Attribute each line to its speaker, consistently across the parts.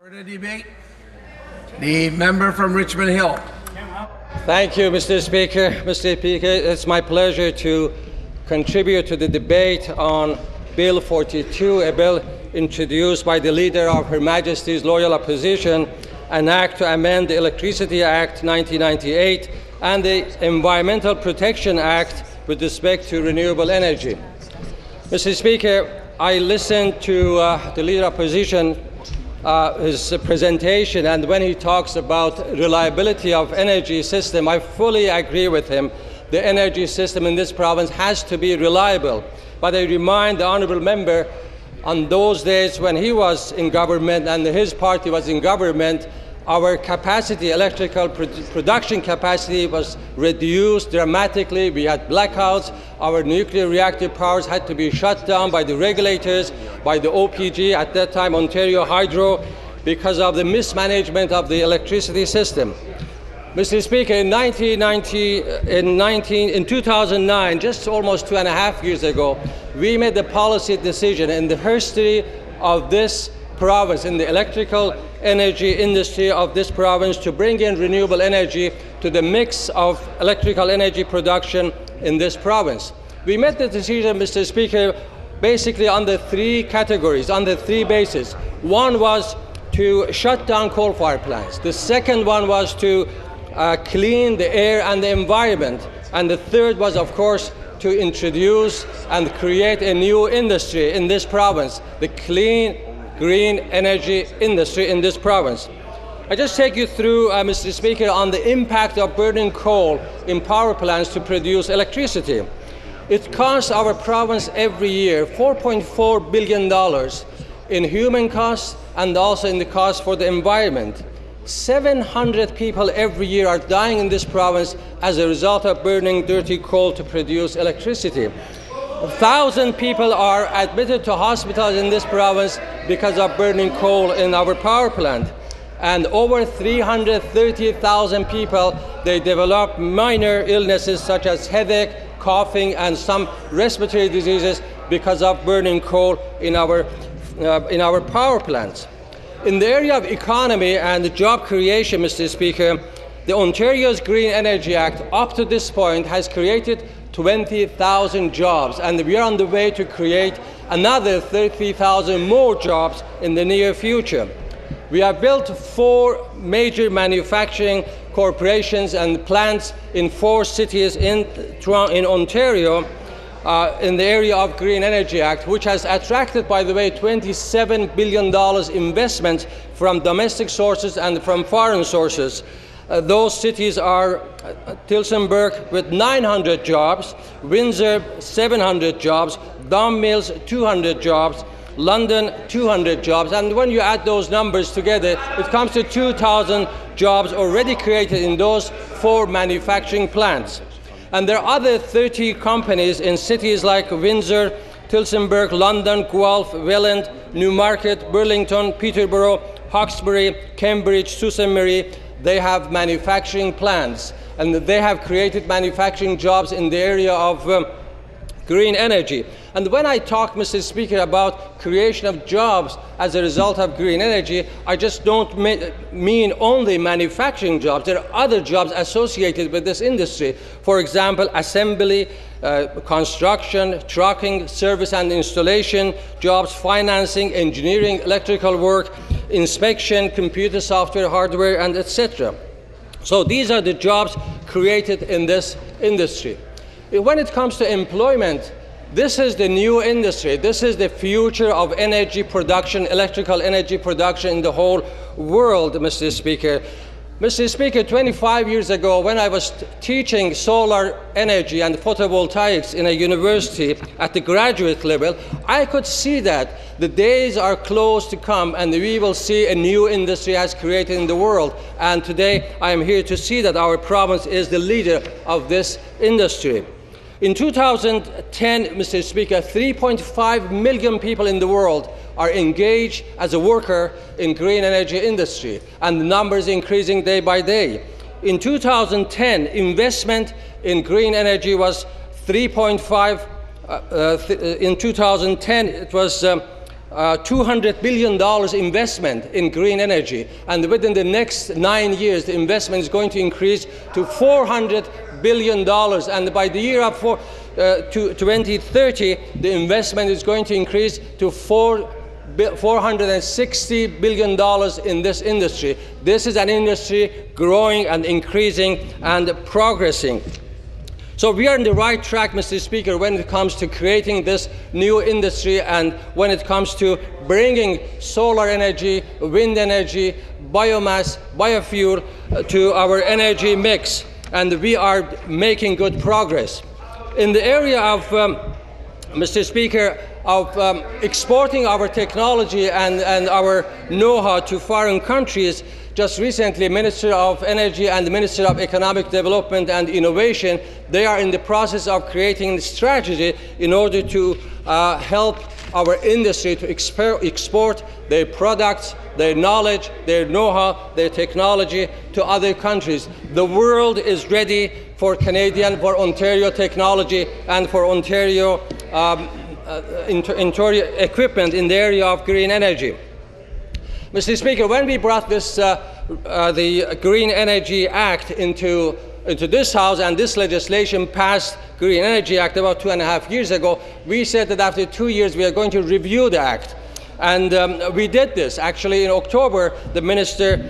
Speaker 1: For the debate, the member from Richmond Hill.
Speaker 2: Thank you, Mr. Speaker. Mr. Speaker, it's my pleasure to contribute to the debate on Bill 42, a bill introduced by the Leader of Her Majesty's Loyal Opposition, an act to amend the Electricity Act 1998 and the Environmental Protection Act with respect to renewable energy. Mr. Speaker, I listened to the Leader of Opposition, his presentation, and when he talks about reliability of energy system, I fully agree with him. The energy system in this province has to be reliable. But I remind the honourable member, on those days when he was in government and his party was in government, our capacity, electrical production capacity, was reduced dramatically. We had blackouts. Our nuclear reactor powers had to be shut down by the regulators, by the OPG, at that time Ontario Hydro, because of the mismanagement of the electricity system. Mr. Speaker, in 2009, just almost 2.5 years ago, we made the policy decision in the history of this province, in the electrical energy industry of this province, to bring in renewable energy to the mix of electrical energy production in this province. We made the decision, Mr. Speaker, basically on the three categories, on the three bases. One was to shut down coal-fired plants. The second one was to clean the air and the environment. And the third was, of course, to introduce and create a new industry in this province, the clean, green energy industry in this province. I just take you through, Mr. Speaker, on the impact of burning coal in power plants to produce electricity. It costs our province every year $4.4 billion in human costs and also in the cost for the environment. 700 people every year are dying in this province as a result of burning dirty coal to produce electricity. 1,000 people are admitted to hospitals in this province because of burning coal in our power plant. And over 330,000 people, they develop minor illnesses such as headache, coughing, and some respiratory diseases because of burning coal in our power plants. In the area of economy and job creation, Mr. Speaker, the Ontario's Green Energy Act up to this point has created 20,000 jobs, and we are on the way to create another 30,000 more jobs in the near future. We have built 4 major manufacturing corporations and plants in 4 cities in Ontario in the area of Green Energy Act, which has attracted, by the way, $27 billion investment from domestic sources and from foreign sources. Those cities are Tillsonburg with 900 jobs, Windsor 700 jobs, Don Mills 200 jobs, London 200 jobs, and when you add those numbers together, it comes to 2,000 jobs already created in those 4 manufacturing plants. And there are other 30 companies in cities like Windsor, Tillsonburg, London, Guelph, Welland, Newmarket, Burlington, Peterborough, Hawkesbury, Cambridge, Sault Ste. Marie. They have manufacturing plants, and they have created manufacturing jobs in the area of green energy. And when I talk, Mr. Speaker, about creation of jobs as a result of green energy, I just don't mean only manufacturing jobs. There are other jobs associated with this industry. For example, assembly, construction, trucking, service and installation jobs, financing, engineering, electrical work, inspection, computer software, hardware, and etc. So these are the jobs created in this industry. When it comes to employment, this is the new industry. This is the future of energy production, electrical energy production in the whole world, Mr. Speaker. Mr. Speaker, 25 years ago, when I was teaching solar energy and photovoltaics in a university at the graduate level, I could see that the days are close to come and we will see a new industry as created in the world. And today I am here to see that our province is the leader of this industry. In 2010, Mr. Speaker, 3.5 million people in the world are engaged as a worker in green energy industry, and the numbers increasing day by day. In 2010, investment in green energy was 3.5. In 2010, it was $200 billion investment in green energy, and within the next 9 years, the investment is going to increase to $400 billion, and by the year of 2030, the investment is going to increase to $460 billion in this industry. This is an industry growing and increasing and progressing. So we are on the right track, Mr. Speaker, when it comes to creating this new industry and when it comes to bringing solar energy, wind energy, biomass, biofuel to our energy mix. And we are making good progress. In the area of, Mr. Speaker, of exporting our technology and our know-how to foreign countries, just recently, Minister of Energy and the Minister of Economic Development and Innovation, they are in the process of creating a strategy in order to help our industry to export their products, their knowledge, their know-how, their technology to other countries. The world is ready for Canadian, for Ontario technology and for Ontario equipment in the area of green energy. Mr. Speaker, when we brought this, the Green Energy Act into this House, and this legislation passed Green Energy Act about 2.5 years ago, we said that after 2 years we are going to review the Act. And we did this. Actually, in October, the Minister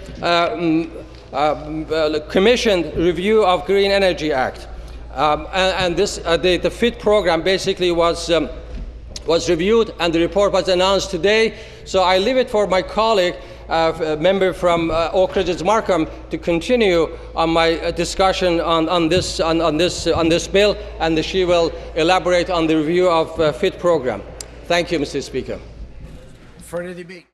Speaker 2: commissioned review of Green Energy Act. And this, the FIT program basically was reviewed, and the report was announced today. So I leave it for my colleague, member from Oak Ridges Markham, to continue on my discussion on this bill, and she will elaborate on the review of FIT program. Thank you, Mr. Speaker.
Speaker 1: For the debate.